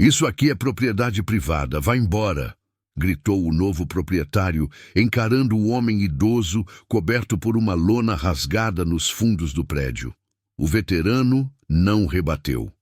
Isso aqui é propriedade privada, vá embora, gritou o novo proprietário, encarando o homem idoso coberto por uma lona rasgada nos fundos do prédio. O veterano não rebateu.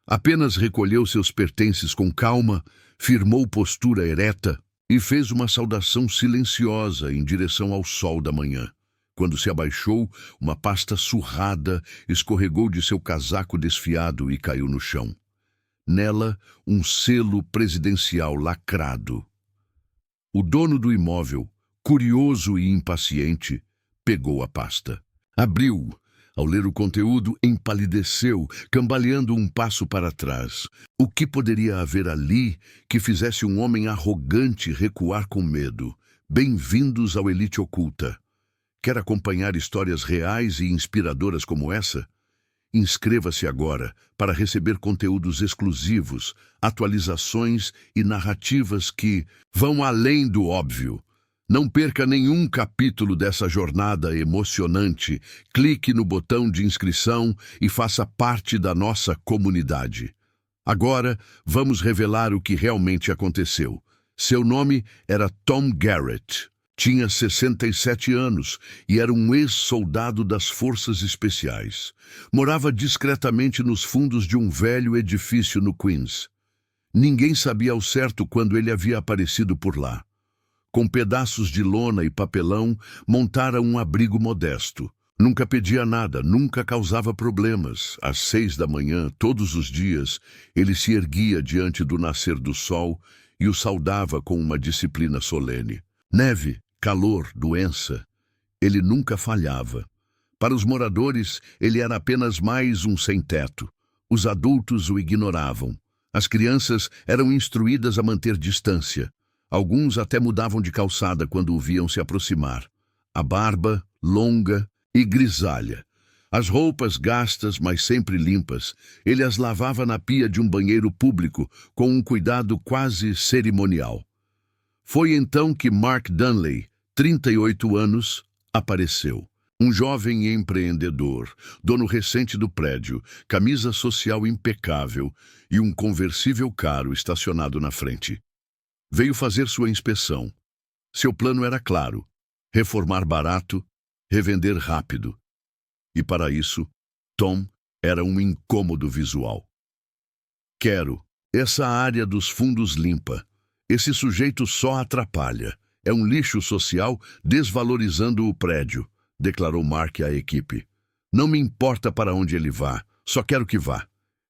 Apenas recolheu seus pertences com calma, firmou postura ereta e fez uma saudação silenciosa em direção ao sol da manhã. Quando se abaixou, uma pasta surrada escorregou de seu casaco desfiado e caiu no chão. Nela, um selo presidencial lacrado. O dono do imóvel, curioso e impaciente, pegou a pasta. Abriu. Ao ler o conteúdo, empalideceu, cambaleando um passo para trás. O que poderia haver ali que fizesse um homem arrogante recuar com medo? Bem-vindos ao Elite Oculta. Quer acompanhar histórias reais e inspiradoras como essa? Inscreva-se agora para receber conteúdos exclusivos, atualizações e narrativas que vão além do óbvio. Não perca nenhum capítulo dessa jornada emocionante. Clique no botão de inscrição e faça parte da nossa comunidade. Agora, vamos revelar o que realmente aconteceu. Seu nome era Tom Garrett. Tinha 67 anos e era um ex-soldado das Forças Especiais. Morava discretamente nos fundos de um velho edifício no Queens. Ninguém sabia ao certo quando ele havia aparecido por lá. Com pedaços de lona e papelão, montara um abrigo modesto. Nunca pedia nada, nunca causava problemas. Às 6 da manhã, todos os dias, ele se erguia diante do nascer do sol e o saudava com uma disciplina solene. Neve, calor, doença, ele nunca falhava. Para os moradores, ele era apenas mais um sem-teto. Os adultos o ignoravam. As crianças eram instruídas a manter distância. Alguns até mudavam de calçada quando o viam se aproximar. A barba, longa e grisalha. As roupas gastas, mas sempre limpas, ele as lavava na pia de um banheiro público com um cuidado quase cerimonial. Foi então que Mark Dunley, 38 anos, apareceu. Um jovem empreendedor, dono recente do prédio, camisa social impecável e um conversível caro estacionado na frente. Veio fazer sua inspeção. Seu plano era claro: reformar barato, revender rápido. E para isso, Tom era um incômodo visual. Quero essa área dos fundos limpa. Esse sujeito só atrapalha. É um lixo social desvalorizando o prédio, declarou Mark à equipe. Não me importa para onde ele vá, só quero que vá.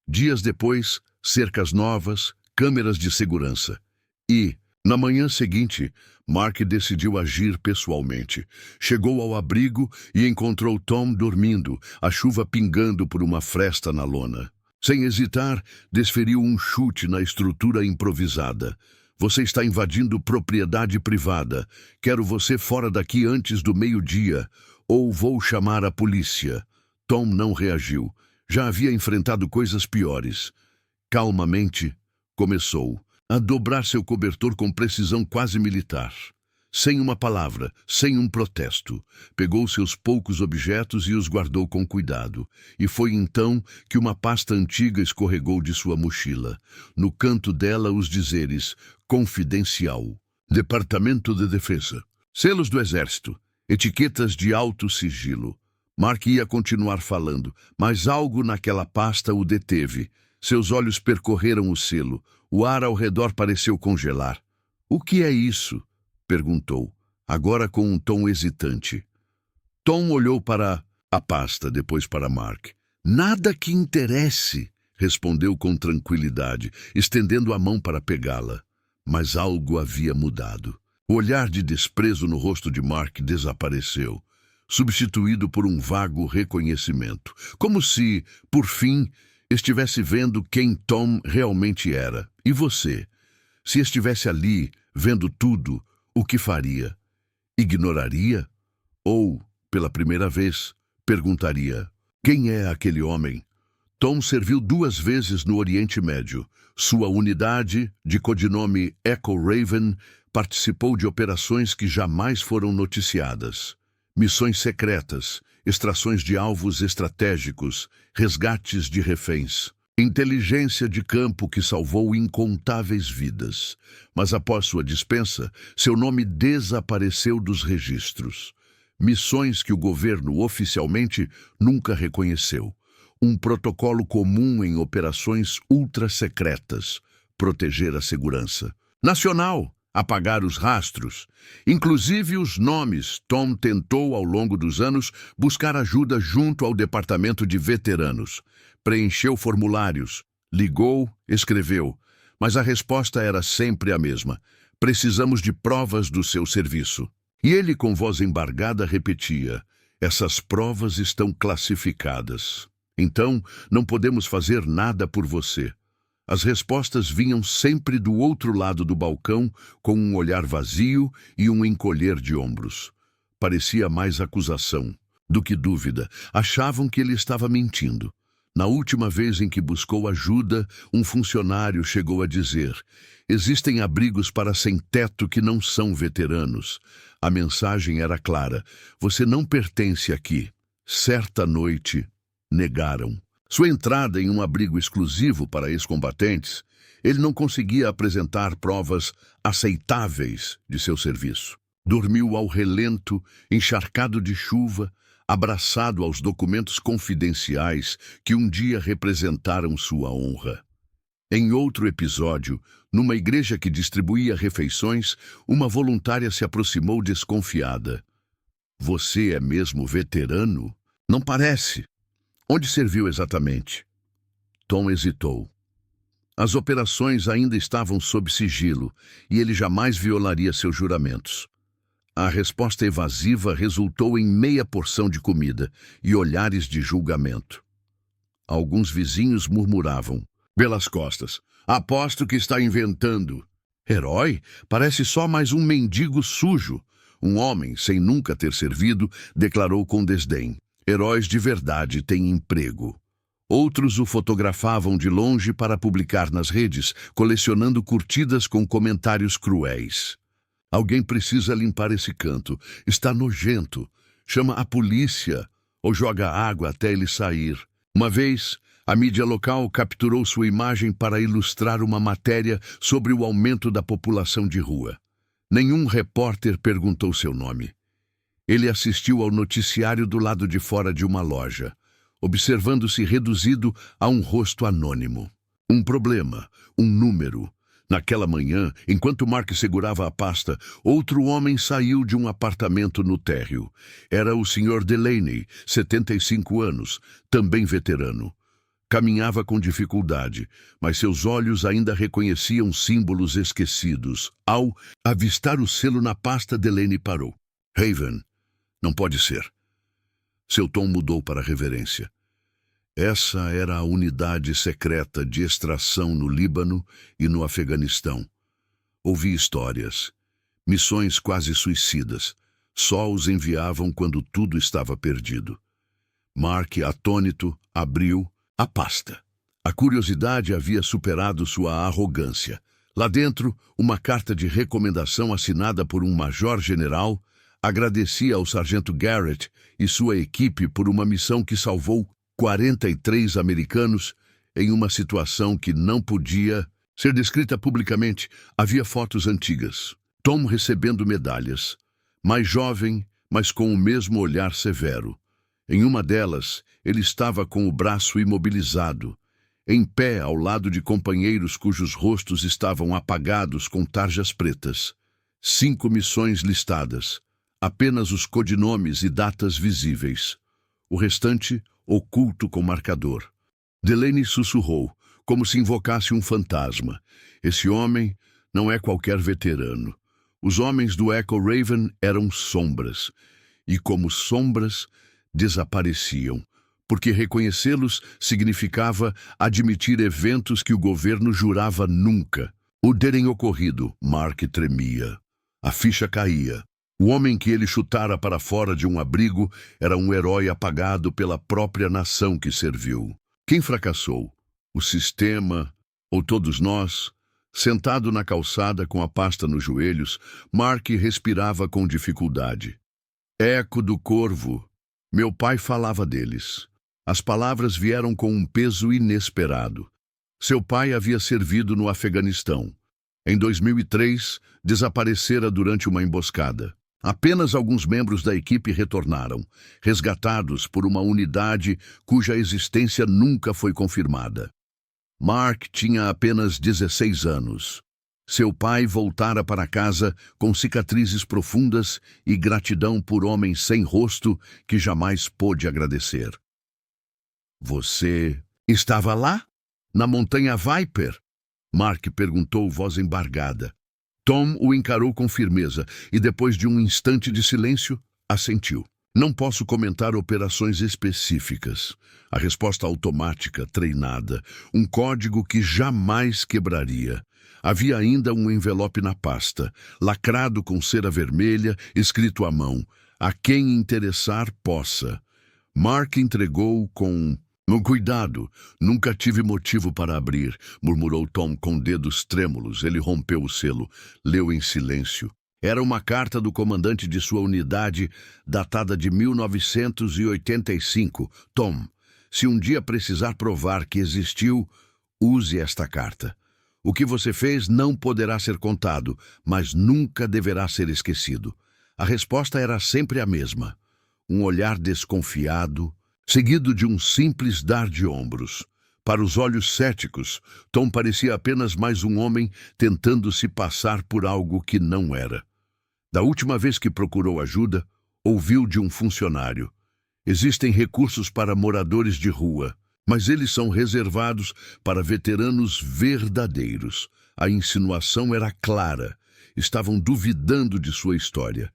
Dias depois, cercas novas, câmeras de segurança. E, na manhã seguinte, Mark decidiu agir pessoalmente. Chegou ao abrigo e encontrou Tom dormindo, a chuva pingando por uma fresta na lona. Sem hesitar, desferiu um chute na estrutura improvisada. Você está invadindo propriedade privada. Quero você fora daqui antes do meio-dia, ou vou chamar a polícia. Tom não reagiu. Já havia enfrentado coisas piores. Calmamente, começou a dobrar seu cobertor com precisão quase militar. Sem uma palavra, sem um protesto. Pegou seus poucos objetos e os guardou com cuidado. E foi então que uma pasta antiga escorregou de sua mochila. No canto dela os dizeres: Confidencial, Departamento de Defesa, selos do Exército, etiquetas de alto sigilo. Mark ia continuar falando, mas algo naquela pasta o deteve. Seus olhos percorreram o selo. O ar ao redor pareceu congelar. O que é isso? Perguntou, agora com um tom hesitante. Tom olhou para a pasta, depois para Mark. Nada que interesse, respondeu com tranquilidade, estendendo a mão para pegá-la. Mas algo havia mudado. O olhar de desprezo no rosto de Mark desapareceu, substituído por um vago reconhecimento, como se, por fim, estivesse vendo quem Tom realmente era. E você? Se estivesse ali, vendo tudo, o que faria? Ignoraria? Ou, pela primeira vez, perguntaria: quem é aquele homem? Tom serviu 2 vezes no Oriente Médio. Sua unidade, de codinome Echo Raven, participou de operações que jamais foram noticiadas. Missões secretas, extrações de alvos estratégicos, resgates de reféns. Inteligência de campo que salvou incontáveis vidas. Mas após sua dispensa, seu nome desapareceu dos registros. Missões que o governo oficialmente nunca reconheceu. Um protocolo comum em operações ultra-secretas. Proteger a segurança nacional, apagar os rastros, inclusive os nomes. Tom tentou, ao longo dos anos, buscar ajuda junto ao Departamento de Veteranos. Preencheu formulários, ligou, escreveu, mas a resposta era sempre a mesma. Precisamos de provas do seu serviço. E ele, com voz embargada, repetia: essas provas estão classificadas. Então, não podemos fazer nada por você. As respostas vinham sempre do outro lado do balcão, com um olhar vazio e um encolher de ombros. Parecia mais acusação do que dúvida. Achavam que ele estava mentindo. Na última vez em que buscou ajuda, um funcionário chegou a dizer: existem abrigos para sem-teto que não são veteranos. A mensagem era clara: você não pertence aqui. Certa noite, negaram sua entrada em um abrigo exclusivo para ex-combatentes. Ele não conseguia apresentar provas aceitáveis de seu serviço. Dormiu ao relento, encharcado de chuva, abraçado aos documentos confidenciais que um dia representaram sua honra. Em outro episódio, numa igreja que distribuía refeições, uma voluntária se aproximou desconfiada. Você é mesmo veterano? Não parece. Onde serviu exatamente? Tom hesitou. As operações ainda estavam sob sigilo e ele jamais violaria seus juramentos. A resposta evasiva resultou em meia porção de comida e olhares de julgamento. Alguns vizinhos murmuravam, pelas costas: aposto que está inventando. Herói? Parece só mais um mendigo sujo. Um homem, sem nunca ter servido, declarou com desdém: heróis de verdade têm emprego. Outros o fotografavam de longe para publicar nas redes, colecionando curtidas com comentários cruéis. Alguém precisa limpar esse canto. Está nojento. Chama a polícia ou joga água até ele sair. Uma vez, a mídia local capturou sua imagem para ilustrar uma matéria sobre o aumento da população de rua. Nenhum repórter perguntou seu nome. Ele assistiu ao noticiário do lado de fora de uma loja, observando-se reduzido a um rosto anônimo. Um problema, um número. Naquela manhã, enquanto Mark segurava a pasta, outro homem saiu de um apartamento no térreo. Era o Sr. Delaney, 75 anos, também veterano. Caminhava com dificuldade, mas seus olhos ainda reconheciam símbolos esquecidos. Ao avistar o selo na pasta, Delaney parou. Raven. Não pode ser. Seu tom mudou para reverência. Essa era a unidade secreta de extração no Líbano e no Afeganistão. Ouvi histórias. Missões quase suicidas. Só os enviavam quando tudo estava perdido. Mark, atônito, abriu a pasta. A curiosidade havia superado sua arrogância. Lá dentro, uma carta de recomendação assinada por um major-general agradecia ao sargento Garrett e sua equipe por uma missão que salvou 43 americanos em uma situação que não podia ser descrita publicamente. Havia fotos antigas. Tom recebendo medalhas. Mais jovem, mas com o mesmo olhar severo. Em uma delas, ele estava com o braço imobilizado, em pé ao lado de companheiros cujos rostos estavam apagados com tarjas pretas. 5 missões listadas. Apenas os codinomes e datas visíveis. O restante, oculto com marcador. Delaney sussurrou, como se invocasse um fantasma. Esse homem não é qualquer veterano. Os homens do Echo Raven eram sombras. E como sombras, desapareciam. Porque reconhecê-los significava admitir eventos que o governo jurava nunca o terem ocorrido. Mark tremia. A ficha caía. O homem que ele chutara para fora de um abrigo era um herói apagado pela própria nação que serviu. Quem fracassou? O sistema ou todos nós? Sentado na calçada com a pasta nos joelhos, Mark respirava com dificuldade. Eco do Corvo. Meu pai falava deles. As palavras vieram com um peso inesperado. Seu pai havia servido no Afeganistão. Em 2003, desaparecera durante uma emboscada. Apenas alguns membros da equipe retornaram, resgatados por uma unidade cuja existência nunca foi confirmada. Mark tinha apenas 16 anos. Seu pai voltara para casa com cicatrizes profundas e gratidão por homem sem rosto que jamais pôde agradecer. Você estava lá? Na Montanha Viper? Mark perguntou, voz embargada. Tom o encarou com firmeza e, depois de um instante de silêncio, assentiu. Não posso comentar operações específicas. A resposta automática, treinada, um código que jamais quebraria. Havia ainda um envelope na pasta, lacrado com cera vermelha, escrito à mão. A quem interessar, possa. Mark entregou com... Cuidado, nunca tive motivo para abrir, murmurou Tom com dedos trêmulos. Ele rompeu o selo, leu em silêncio. Era uma carta do comandante de sua unidade, datada de 1985. Tom, se um dia precisar provar que existiu, use esta carta. O que você fez não poderá ser contado, mas nunca deverá ser esquecido. A resposta era sempre a mesma. Um olhar desconfiado, seguido de um simples dar de ombros. Para os olhos céticos, Tom parecia apenas mais um homem tentando se passar por algo que não era. Da última vez que procurou ajuda, ouviu de um funcionário. Existem recursos para moradores de rua, mas eles são reservados para veteranos verdadeiros. A insinuação era clara. Estavam duvidando de sua história.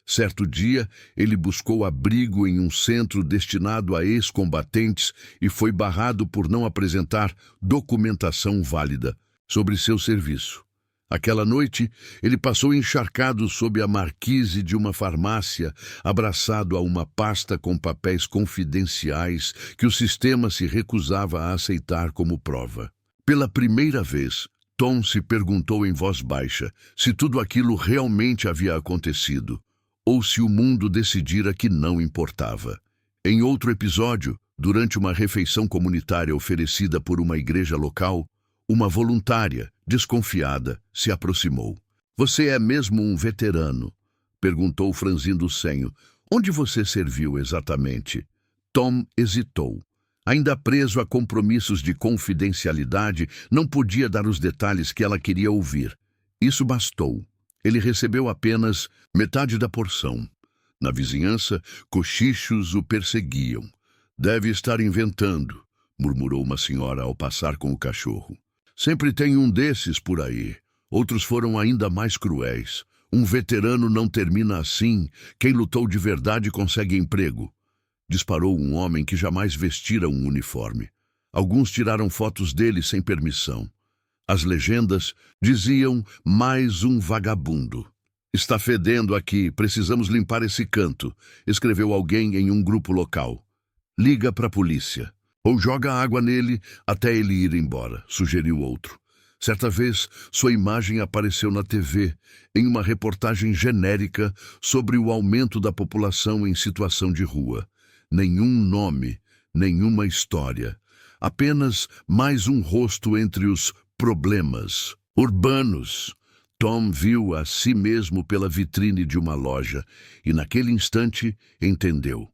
Certo dia, ele buscou abrigo em um centro destinado a ex-combatentes e foi barrado por não apresentar documentação válida sobre seu serviço. Aquela noite, ele passou encharcado sob a marquise de uma farmácia, abraçado a uma pasta com papéis confidenciais que o sistema se recusava a aceitar como prova. Pela primeira vez, Tom se perguntou em voz baixa se tudo aquilo realmente havia acontecido, ou se o mundo decidira que não importava. Em outro episódio, durante uma refeição comunitária oferecida por uma igreja local, uma voluntária, desconfiada, se aproximou. "Você é mesmo um veterano?" perguntou, franzindo o senho. "Onde você serviu exatamente?" Tom hesitou. Ainda preso a compromissos de confidencialidade, não podia dar os detalhes que ela queria ouvir. Isso bastou. Ele recebeu apenas metade da porção. Na vizinhança, cochichos o perseguiam. "Deve estar inventando", murmurou uma senhora ao passar com o cachorro. "Sempre tem um desses por aí. Outros foram ainda mais cruéis. Um veterano não termina assim. Quem lutou de verdade consegue emprego." Disparou um homem que jamais vestira um uniforme. Alguns tiraram fotos dele sem permissão. As legendas diziam: "Mais um vagabundo." "Está fedendo aqui, precisamos limpar esse canto", escreveu alguém em um grupo local. "Liga para a polícia. Ou joga água nele até ele ir embora", sugeriu outro. Certa vez, sua imagem apareceu na TV, em uma reportagem genérica sobre o aumento da população em situação de rua. Nenhum nome, nenhuma história. Apenas mais um rosto entre os problemas urbanos. Tom viu a si mesmo pela vitrine de uma loja e, naquele instante, entendeu.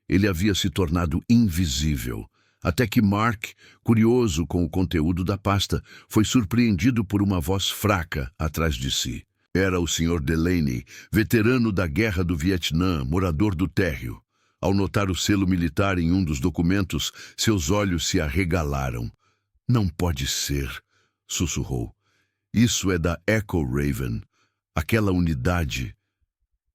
Ele havia se tornado invisível, até que Mark, curioso com o conteúdo da pasta, foi surpreendido por uma voz fraca atrás de si. Era o Sr. Delaney, veterano da Guerra do Vietnã, morador do térreo. Ao notar o selo militar em um dos documentos, seus olhos se arregalaram. "Não pode ser", sussurrou. "Isso é da Echo Raven, aquela unidade.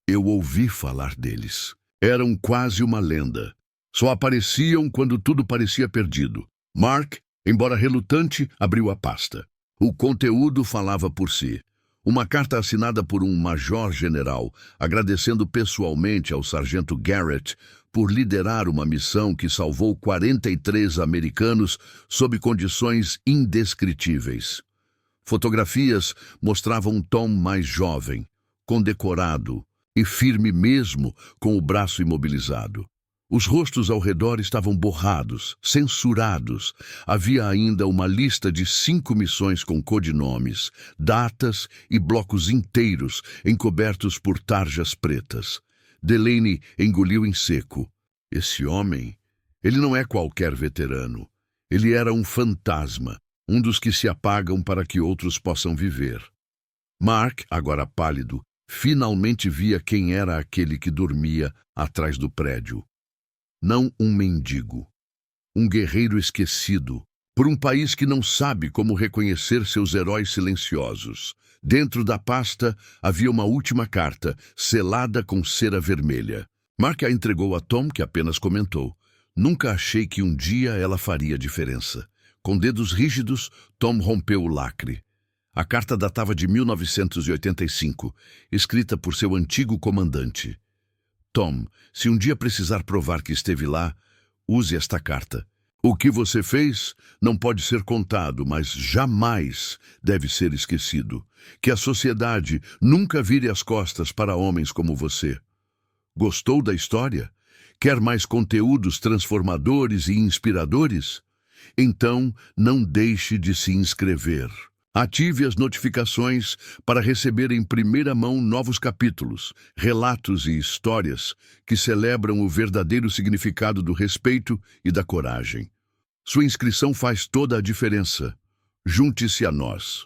Eu ouvi falar deles. Eram quase uma lenda. Só apareciam quando tudo parecia perdido." Mark, embora relutante, abriu a pasta. O conteúdo falava por si. Uma carta assinada por um major-general, agradecendo pessoalmente ao sargento Garrett por liderar uma missão que salvou 43 americanos sob condições indescritíveis. Fotografias mostravam Tom mais jovem, condecorado e firme mesmo com o braço imobilizado. Os rostos ao redor estavam borrados, censurados. Havia ainda uma lista de 5 missões com codinomes, datas e blocos inteiros encobertos por tarjas pretas. Delaney engoliu em seco. Esse homem, ele não é qualquer veterano. Ele era um fantasma, um dos que se apagam para que outros possam viver. Mark, agora pálido, finalmente via quem era aquele que dormia atrás do prédio. Não um mendigo. Um guerreiro esquecido, por um país que não sabe como reconhecer seus heróis silenciosos. Dentro da pasta havia uma última carta, selada com cera vermelha. Mark a entregou a Tom, que apenas comentou: "Nunca achei que um dia ela faria diferença." Com dedos rígidos, Tom rompeu o lacre. A carta datava de 1985, escrita por seu antigo comandante. "Tom, se um dia precisar provar que esteve lá, use esta carta. O que você fez não pode ser contado, mas jamais deve ser esquecido. Que a sociedade nunca vire as costas para homens como você. Gostou da história? Quer mais conteúdos transformadores e inspiradores? Então, não deixe de se inscrever. Ative as notificações para receber em primeira mão novos capítulos, relatos e histórias que celebram o verdadeiro significado do respeito e da coragem. Sua inscrição faz toda a diferença. Junte-se a nós."